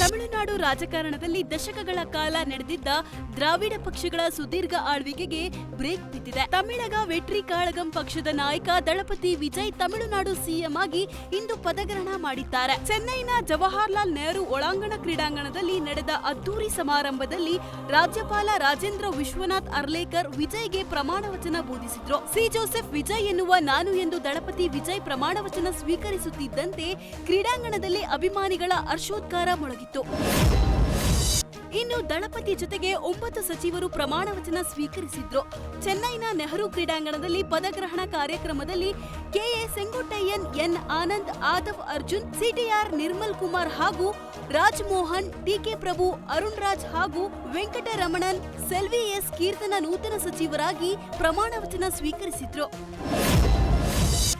ತಮಿಳುನಾಡು ರಾಜಕಾರಣದಲ್ಲಿ ದಶಕಗಳ ಕಾಲ ನಡೆದಿದ್ದ ದ್ರಾವಿಡ ಪಕ್ಷಗಳ ಸುದೀರ್ಘ ಆಳ್ವಿಕೆಗೆ ಬ್ರೇಕ್ ಬಿದ್ದಿದೆ. ತಮಿಳಗ ವೆಟ್ರಿ ಕಾಳಗಂ ಪಕ್ಷದ ನಾಯಕ ದಳಪತಿ ವಿಜಯ್ ತಮಿಳುನಾಡು ಸಿಎಂ ಆಗಿ ಇಂದು ಪದಗ್ರಹಣ ಮಾಡಿದ್ದಾರೆ. ಚೆನ್ನೈನ ಜವಾಹರ್ಲಾಲ್ ನೆಹರು ಒಳಾಂಗಣ ಕ್ರೀಡಾಂಗಣದಲ್ಲಿ ನಡೆದ ಅದ್ದೂರಿ ಸಮಾರಂಭದಲ್ಲಿ ರಾಜ್ಯಪಾಲ ರಾಜೇಂದ್ರ ವಿಶ್ವನಾಥ್ ಅರ್ಲೇಕರ್ ವಿಜಯ್ಗೆ ಪ್ರಮಾಣ ವಚನ ಬೋಧಿಸಿದ್ರು. ಸಿ ಜೋಸೆಫ್ ವಿಜಯ್ ಎನ್ನುವ ನಾನು ಎಂದು ದಳಪತಿ ವಿಜಯ್ ಪ್ರಮಾಣ ವಚನ ಸ್ವೀಕರಿಸುತ್ತಿದ್ದಂತೆ ಕ್ರೀಡಾಂಗಣದಲ್ಲಿ ಅಭಿಮಾನಿಗಳ ಹರ್ಷೋದ್ಗಾರ ಮೊಳಗಿತ್ತು. ಇನ್ನು ದಳಪತಿ ಜೊತೆಗೆ 9 ಸಚಿವರು ಪ್ರಮಾಣ ವಚನ ಸ್ವೀಕರಿಸಿದ್ರು. ಚೆನ್ನೈನ ನೆಹರು ಕ್ರೀಡಾಂಗಣದಲ್ಲಿ ಪದಗ್ರಹಣ ಕಾರ್ಯಕ್ರಮದಲ್ಲಿ KA Sengottaiyan, N Anand, Aadhav Arjun, CTR Nirmal Kumar ಹಾಗೂ ರಾಜ್ ಮೋಹನ್, ಟಿಕೆ ಪ್ರಭು, ಅರುಣ್ ರಾಜ್ ಹಾಗೂ ವೆಂಕಟರಮಣನ್, ಸೆಲ್ವಿ ಎಸ್ ಕೀರ್ತನ ನೂತನ ಸಚಿವರಾಗಿ ಪ್ರಮಾಣ ವಚನ ಸ್ವೀಕರಿಸಿದ್ರು.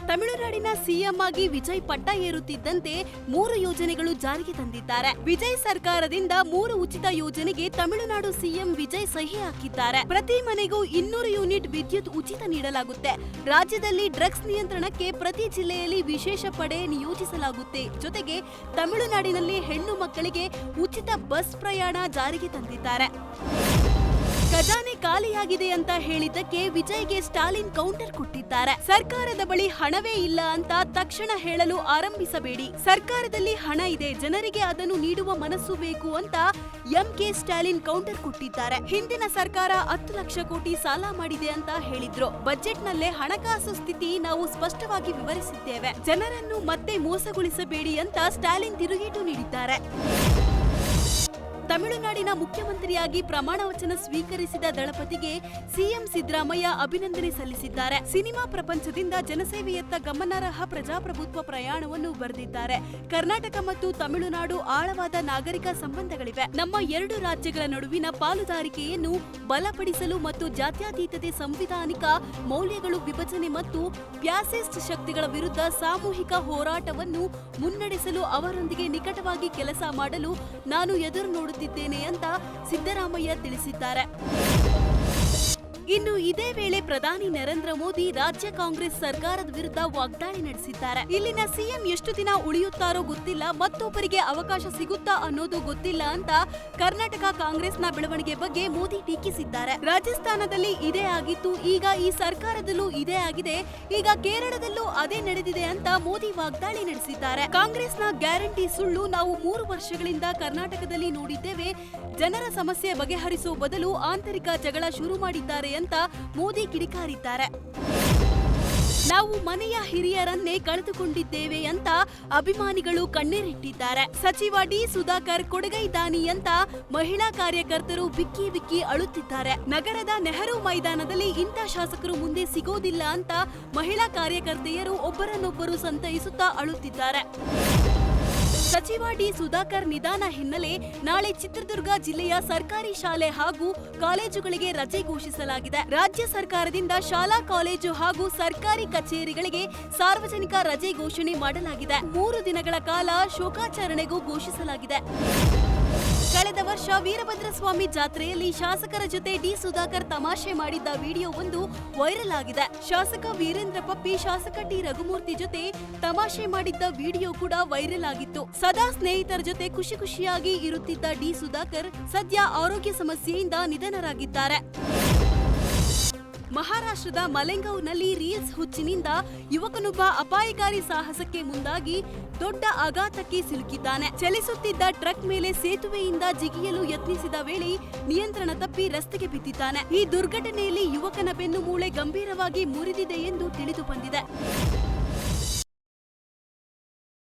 ತಮಿಳುನಾಡಿನ ಸಿಎಂ ಆಗಿ ವಿಜಯ್ ಪಟ್ಟ ಏರುತ್ತಿದ್ದಂತೆ 3 ಯೋಜನೆಗಳು ಜಾರಿಗೆ ತಂದಿದ್ದಾರೆ. ವಿಜಯ್ ಸರ್ಕಾರದಿಂದ 3 ಉಚಿತ ಯೋಜನೆಗೆ ತಮಿಳುನಾಡು ಸಿಎಂ ವಿಜಯ್ ಸಹಿ ಹಾಕಿದ್ದಾರೆ. ಪ್ರತಿ ಮನೆಗೂ 200 ಯೂನಿಟ್ ವಿದ್ಯುತ್ ಉಚಿತ ನೀಡಲಾಗುತ್ತೆ. ರಾಜ್ಯದಲ್ಲಿ ಡ್ರಗ್ಸ್ ನಿಯಂತ್ರಣಕ್ಕೆ ಪ್ರತಿ ಜಿಲ್ಲೆಯಲ್ಲಿ ವಿಶೇಷ ಪಡೆ ನಿಯೋಜಿಸಲಾಗುತ್ತೆ. ಜೊತೆಗೆ ತಮಿಳುನಾಡಿನಲ್ಲಿ ಹೆಣ್ಣು ಮಕ್ಕಳಿಗೆ ಉಚಿತ ಬಸ್ ಪ್ರಯಾಣ ಜಾರಿಗೆ ತಂದಿದ್ದಾರೆ. ಖಜಾನೆ ಖಾಲಿಯಾಗಿದೆ ಅಂತ ಹೇಳಿದ್ದಕ್ಕೆ ವಿಜಯ್ಗೆ ಸ್ಟಾಲಿನ್ ಕೌಂಟರ್ ಕೊಟ್ಟಿದ್ದಾರೆ. ಸರ್ಕಾರದ ಬಳಿ ಹಣವೇ ಇಲ್ಲ ಅಂತ ತಕ್ಷಣ ಹೇಳಲು ಆರಂಭಿಸಬೇಡಿ. ಸರ್ಕಾರದಲ್ಲಿ ಹಣ ಇದೆ, ಜನರಿಗೆ ಅದನ್ನು ನೀಡುವ ಮನಸ್ಸು ಬೇಕು ಅಂತ ಎಂಕೆ ಸ್ಟಾಲಿನ್ ಕೌಂಟರ್ ಕೊಟ್ಟಿದ್ದಾರೆ. ಹಿಂದಿನ ಸರ್ಕಾರ 10 ಲಕ್ಷ ಕೋಟಿ ಸಾಲ ಮಾಡಿದೆ ಅಂತ ಹೇಳಿದ್ರು. ಬಜೆಟ್ನಲ್ಲೇ ಹಣಕಾಸು ಸ್ಥಿತಿ ನಾವು ಸ್ಪಷ್ಟವಾಗಿ ವಿವರಿಸಿದ್ದೇವೆ. ಜನರನ್ನು ಮತ್ತೆ ಮೋಸಗೊಳಿಸಬೇಡಿ ಅಂತ ಸ್ಟಾಲಿನ್ ತಿರುಗೇಟು ನೀಡಿದ್ದಾರೆ. ತಮಿಳುನಾಡಿನ ಮುಖ್ಯಮಂತ್ರಿಯಾಗಿ ಪ್ರಮಾಣ ವಚನ ಸ್ವೀಕರಿಸಿದ ದಳಪತಿಗೆ ಸಿಎಂ ಸಿದ್ದರಾಮಯ್ಯ ಅಭಿನಂದನೆ ಸಲ್ಲಿಸಿದ್ದಾರೆ. ಸಿನಿಮಾ ಪ್ರಪಂಚದಿಂದ ಜನಸೇವೆಯತ್ತ ಗಮನಾರ್ಹ ಪ್ರಜಾಪ್ರಭುತ್ವ ಪ್ರಯಾಣವನ್ನು ಬರೆದಿದ್ದಾರೆ. ಕರ್ನಾಟಕ ಮತ್ತು ತಮಿಳುನಾಡು ಆಳವಾದ ನಾಗರಿಕ ಸಂಬಂಧಗಳಿವೆ. ನಮ್ಮ 2 ರಾಜ್ಯಗಳ ನಡುವಿನ ಪಾಲುದಾರಿಕೆಯನ್ನು ಬಲಪಡಿಸಲು ಮತ್ತು ಜಾತ್ಯತೀತತೆ, ಸಂವಿಧಾನಿಕ ಮೌಲ್ಯಗಳು, ವಿಭಜನೆ ಮತ್ತು ಫ್ಯಾಸಿಸ್ಟ್ ಶಕ್ತಿಗಳ ವಿರುದ್ಧ ಸಾಮೂಹಿಕ ಹೋರಾಟವನ್ನು ಮುನ್ನಡೆಸಲು ಅವರೊಂದಿಗೆ ನಿಕಟವಾಗಿ ಕೆಲಸ ಮಾಡಲು ನಾನು ಎದುರು ನೋಡುತ್ತಿದ್ದೇನೆ ಅಂತ ಸಿದ್ದರಾಮಯ್ಯ ತಿಳಿಸಿದ್ದಾರೆ. ಇನ್ನು ಇದೇ ವೇಳೆ ಪ್ರಧಾನಿ ನರೇಂದ್ರ ಮೋದಿ ರಾಜ್ಯ ಕಾಂಗ್ರೆಸ್ ಸರ್ಕಾರದ ವಿರುದ್ಧ ವಾಗ್ದಾಳಿ ನಡೆಸಿದ್ದಾರೆ. ಇಲ್ಲಿನ ಸಿಎಂ ಎಷ್ಟು ದಿನ ಉಳಿಯುತ್ತಾರೋ ಗೊತ್ತಿಲ್ಲ, ಮತ್ತೊಬ್ಬರಿಗೆ ಅವಕಾಶ ಸಿಗುತ್ತಾ ಅನ್ನೋದು ಗೊತ್ತಿಲ್ಲ ಅಂತ ಕರ್ನಾಟಕ ಕಾಂಗ್ರೆಸ್ನ ಬೆಳವಣಿಗೆ ಬಗ್ಗೆ ಮೋದಿ ಟೀಕಿಸಿದ್ದಾರೆ. ರಾಜಸ್ಥಾನದಲ್ಲಿ ಇದೇ ಆಗಿತ್ತು, ಈಗ ಈ ಸರ್ಕಾರದಲ್ಲೂ ಇದೇ ಆಗಿದೆ, ಈಗ ಕೇರಳದಲ್ಲೂ ಅದೇ ನಡೆದಿದೆ ಅಂತ ಮೋದಿ ವಾಗ್ದಾಳಿ ನಡೆಸಿದ್ದಾರೆ. ಕಾಂಗ್ರೆಸ್ನ ಗ್ಯಾರಂಟಿ ಸುಳ್ಳು, ನಾವು 3 ವರ್ಷಗಳಿಂದ ಕರ್ನಾಟಕದಲ್ಲಿ ನೋಡಿದ್ದೇವೆ. ಜನರ ಸಮಸ್ಯೆ ಬಗೆಹರಿಸುವ ಬದಲು ಆಂತರಿಕ ಜಗಳ ಶುರು ಮಾಡಿದ್ದಾರೆ ಅಂತ ಮೋದಿ ಕಿಡಿಕಾರಿದ್ದಾರೆ. ನಾವು ಮನೆಯ ಹಿರಿಯರನ್ನೇ ಕಳೆದುಕೊಂಡಿದ್ದೇವೆ ಅಂತ ಅಭಿಮಾನಿಗಳು ಕಣ್ಣೀರಿಟ್ಟಿದ್ದಾರೆ. ಸಚಿವ ಡಿ ಸುಧಾಕರ್ ಕೊಡಗೈ ದಾನಿ ಅಂತ ಮಹಿಳಾ ಕಾರ್ಯಕರ್ತರು ಬಿಕ್ಕಿ ಬಿಕ್ಕಿ ಅಳುತ್ತಿದ್ದಾರೆ. ನಗರದ ನೆಹರು ಮೈದಾನದಲ್ಲಿ ಇಂಥ ಶಾಸಕರು ಮುಂದೆ ಸಿಗೋದಿಲ್ಲ ಅಂತ ಮಹಿಳಾ ಕಾರ್ಯಕರ್ತೆಯರು ಒಬ್ಬರನ್ನೊಬ್ಬರು ಸಂತೈಸುತ್ತಾ ಅಳುತ್ತಿದ್ದಾರೆ. ಸಚಿವ ಡಿ ಸುಧಾಕರ್ ನಿಧನ ಹಿನ್ನೆಲೆ ನಾಳೆ ಚಿತ್ರದುರ್ಗ ಜಿಲ್ಲೆಯ ಸರ್ಕಾರಿ ಶಾಲೆ ಹಾಗೂ ಕಾಲೇಜುಗಳಿಗೆ ರಜೆ ಘೋಷಿಸಲಾಗಿದೆ. ರಾಜ್ಯ ಸರ್ಕಾರದಿಂದ ಶಾಲಾ ಕಾಲೇಜು ಹಾಗೂ ಸರ್ಕಾರಿ ಕಚೇರಿಗಳಿಗೆ ಸಾರ್ವಜನಿಕ ರಜೆ ಘೋಷಣೆ ಮಾಡಲಾಗಿದೆ. 3 ದಿನಗಳ ಕಾಲ ಶೋಕಾಚರಣೆಗೂ ಘೋಷಿಸಲಾಗಿದೆ. ಕಳೆದ ವರ್ಷ ವೀರಭದ್ರಸ್ವಾಮಿ ಜಾತ್ರೆಯಲ್ಲಿ ಶಾಸಕರ ಜೊತೆ ಡಿ ಸುಧಾಕರ್ ತಮಾಷೆ ಮಾಡಿದ್ದ ವಿಡಿಯೋವೊಂದು ವೈರಲ್ ಆಗಿದೆ. ಶಾಸಕ ವೀರೇಂದ್ರ ಪಪ್ಪಿ ಶಾಸಕ ಟಿ ರಘುಮೂರ್ತಿ ಜೊತೆ ತಮಾಷೆ ಮಾಡಿದ್ದ ವಿಡಿಯೋ ಕೂಡ ವೈರಲ್ ಆಗಿತ್ತು. ಸದಾ ಸ್ನೇಹಿತರ ಜೊತೆ ಖುಷಿ ಖುಷಿಯಾಗಿ ಇರುತ್ತಿದ್ದ ಡಿ ಸುಧಾಕರ್ ಸದ್ಯ ಆರೋಗ್ಯ ಸಮಸ್ಯೆಯಿಂದ ನಿಧನರಾಗಿದ್ದಾರೆ. ಮಹಾರಾಷ್ಟ್ರದ ಮಲೆಂಗಾವ್ನಲ್ಲಿ ರೀಲ್ಸ್ ಹುಚ್ಚಿನಿಂದ ಯುವಕನೊಬ್ಬ ಅಪಾಯಕಾರಿ ಸಾಹಸಕ್ಕೆ ಮುಂದಾಗಿ ದೊಡ್ಡ ಆಘಾತಕ್ಕೆ ಸಿಲುಕಿದ್ದಾನೆ. ಚಲಿಸುತ್ತಿದ್ದ ಟ್ರಕ್ ಮೇಲೆ ಸೇತುವೆಯಿಂದ ಜಿಗಿಯಲು ಯತ್ನಿಸಿದ ವೇಳೆ ನಿಯಂತ್ರಣ ತಪ್ಪಿ ರಸ್ತೆಗೆ ಬಿದ್ದಿದ್ದಾನೆ. ಈ ದುರ್ಘಟನೆಯಲ್ಲಿ ಯುವಕನ ಬೆನ್ನು ಮೂಳೆ ಗಂಭೀರವಾಗಿ ಮುರಿದಿದೆ ಎಂದು ತಿಳಿದು ಬಂದಿದೆ.